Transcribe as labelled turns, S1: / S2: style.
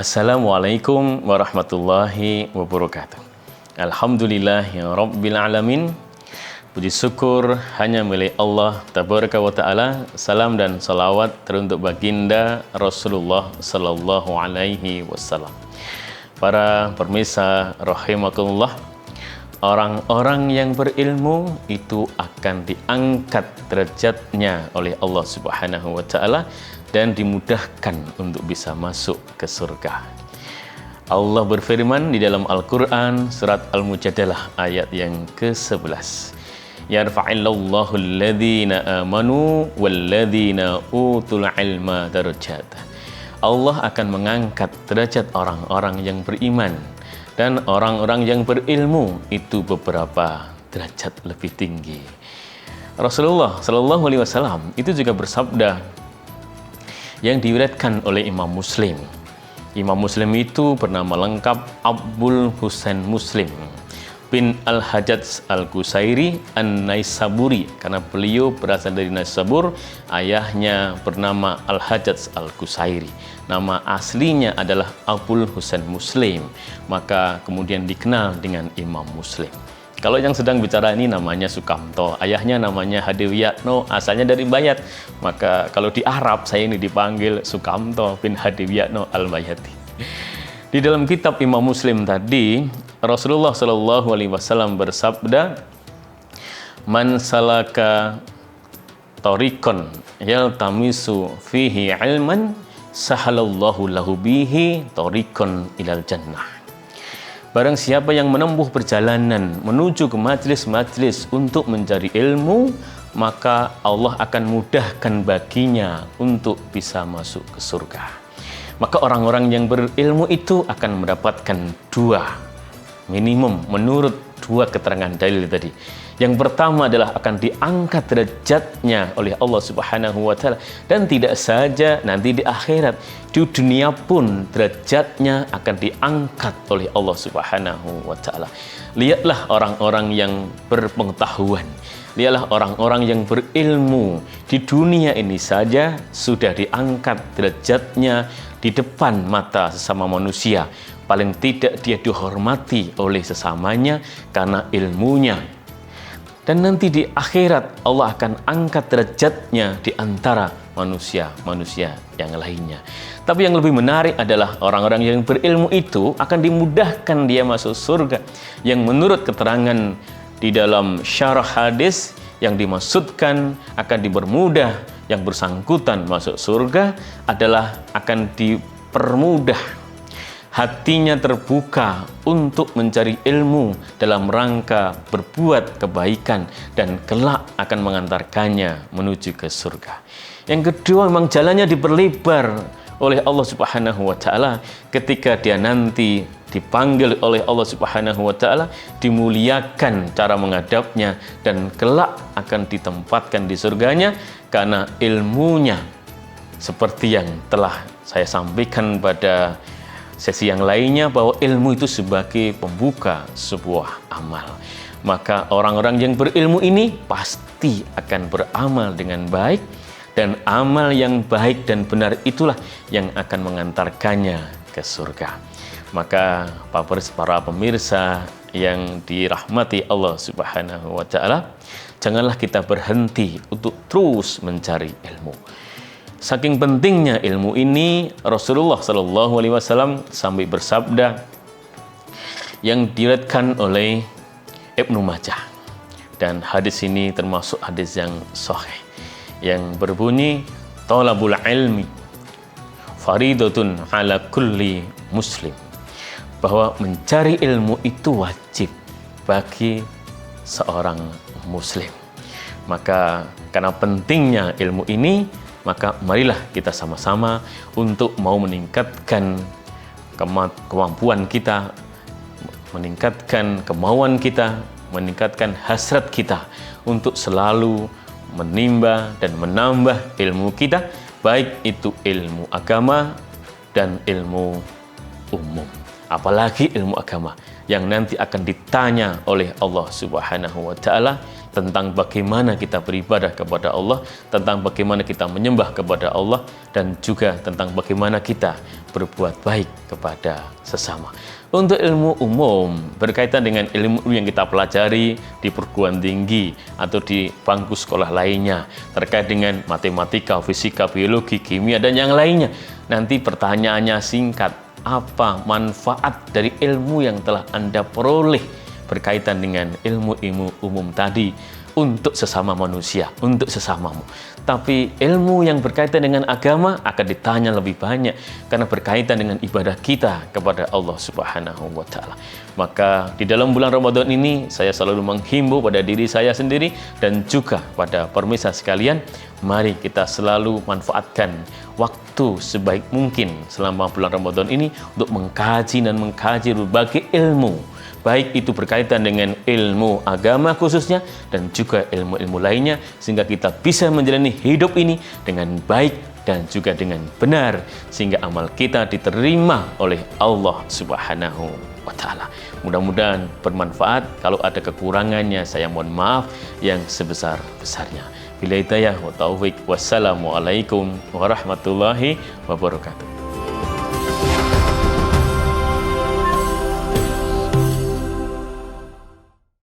S1: Assalamualaikum warahmatullahi wabarakatuh. Alhamdulillahi rabbil alamin. Puji syukur hanya milik Allah tabaraka wa ta'ala. Salam dan salawat teruntuk baginda Rasulullah sallallahu alaihi wasallam. Para pemirsa rahimakumullah, orang-orang yang berilmu itu akan diangkat derajatnya oleh Allah Subhanahu wa taala dan dimudahkan untuk bisa masuk ke surga. Allah berfirman di dalam Al-Qur'an surat Al-Mujadalah ayat yang ke-11. Yarfa'illahu alladhina amanu walladhina utul ilma darajat. Allah akan mengangkat derajat orang-orang yang beriman dan orang-orang yang berilmu itu beberapa derajat lebih tinggi. Rasulullah Shallallahu Alaihi Wasallam itu juga bersabda yang diriwayatkan oleh Imam Muslim. Imam Muslim itu bernama lengkap Abdul Husain Muslim bin Al-Hajjaj Al-Qusairi An-Naisaburi, karena beliau berasal dari Naisabur. Ayahnya bernama Al-Hajjaj Al-Qusairi. Nama aslinya adalah Abdul Husain Muslim, maka kemudian dikenal dengan Imam Muslim. Kalau yang sedang bicara ini namanya Sukamto, ayahnya namanya Hadiwiyatno, asalnya dari Bayat. Maka kalau di Arab saya ini dipanggil Sukamto bin Hadiwiyatno Al-Bayati. Di dalam kitab Imam Muslim tadi, Rasulullah Shallallahu Alaihi Wasallam bersabda, "Man salaka tariqan yaltamisu fihi ilman, sahalallahu lahu bihi tariqan ilal jannah." Barang siapa yang menempuh perjalanan menuju ke majlis-majlis untuk mencari ilmu, maka Allah akan mudahkan baginya untuk bisa masuk ke surga. Maka orang-orang yang berilmu itu akan mendapatkan dua minimum menurut dua keterangan dalil tadi. Yang pertama adalah akan diangkat derajatnya oleh Allah Subhanahu wa taala, dan tidak saja nanti di akhirat, di dunia pun derajatnya akan diangkat oleh Allah Subhanahu wa taala. Lihatlah orang-orang yang berpengetahuan, lihatlah orang-orang yang berilmu di dunia ini saja sudah diangkat derajatnya di depan mata sesama manusia. Paling tidak dia dihormati oleh sesamanya karena ilmunya. Dan nanti di akhirat Allah akan angkat derajatnya di antara manusia-manusia yang lainnya. Tapi yang lebih menarik adalah orang-orang yang berilmu itu akan dimudahkan dia masuk surga. Yang menurut keterangan di dalam syarah hadis, yang dimaksudkan akan dipermudah yang bersangkutan masuk surga adalah akan dipermudah, hatinya terbuka untuk mencari ilmu dalam rangka berbuat kebaikan dan kelak akan mengantarkannya menuju ke surga. Yang kedua, memang jalannya diperlebar oleh Allah Subhanahu wa taala ketika dia nanti dipanggil oleh Allah Subhanahu wa taala, dimuliakan cara menghadapnya dan kelak akan ditempatkan di surganya karena ilmunya. Seperti yang telah saya sampaikan pada sesi yang lainnya, bahwa ilmu itu sebagai pembuka sebuah amal. Maka orang-orang yang berilmu ini pasti akan beramal dengan baik, dan amal yang baik dan benar itulah yang akan mengantarkannya ke surga. Maka para pemirsa yang dirahmati Allah Subhanahu wa taala, janganlah kita berhenti untuk terus mencari ilmu. Saking pentingnya ilmu ini, Rasulullah Shallallahu Alaihi Wasallam sampai bersabda yang diriwayatkan oleh Ibnu Majah, dan hadis ini termasuk hadis yang sahih, yang berbunyi, "Thalabul ilmi faridatun ala kulli muslim," bahwa mencari ilmu itu wajib bagi seorang muslim. Maka karena pentingnya ilmu ini, maka marilah kita sama-sama untuk mau meningkatkan kemampuan kita, meningkatkan kemauan kita, meningkatkan hasrat kita untuk selalu menimba dan menambah ilmu kita, baik itu ilmu agama dan ilmu umum. Apalagi ilmu agama. yang nanti akan ditanya oleh Allah Subhanahu wa taala tentang bagaimana kita beribadah kepada Allah, tentang bagaimana kita menyembah kepada Allah, dan juga tentang bagaimana kita berbuat baik kepada sesama. Untuk ilmu umum berkaitan dengan ilmu yang kita pelajari di perguruan tinggi atau di bangku sekolah lainnya terkait dengan matematika, fisika, biologi, kimia, dan yang lainnya. Nanti pertanyaannya singkat, apa manfaat dari ilmu yang telah Anda peroleh berkaitan dengan ilmu-ilmu umum tadi untuk sesama manusia, untuk sesamamu. Tapi ilmu yang berkaitan dengan agama akan ditanya lebih banyak karena berkaitan dengan ibadah kita kepada Allah Subhanahu wa taala. Maka di dalam bulan Ramadan ini saya selalu menghimbau pada diri saya sendiri dan juga pada pemirsa sekalian, mari kita selalu manfaatkan waktu sebaik mungkin selama bulan Ramadan ini untuk mengkaji dan mengkaji berbagai ilmu, baik itu berkaitan dengan ilmu agama khususnya dan juga ilmu-ilmu lainnya, sehingga kita bisa menjalani hidup ini dengan baik dan juga dengan benar, sehingga amal kita diterima oleh Allah Subhanahu wa taala. Mudah-mudahan bermanfaat. Kalau ada kekurangannya saya mohon maaf yang sebesar-besarnya. Bila hidayah wa taufik. Wassalamualaikum warahmatullahi wabarakatuh.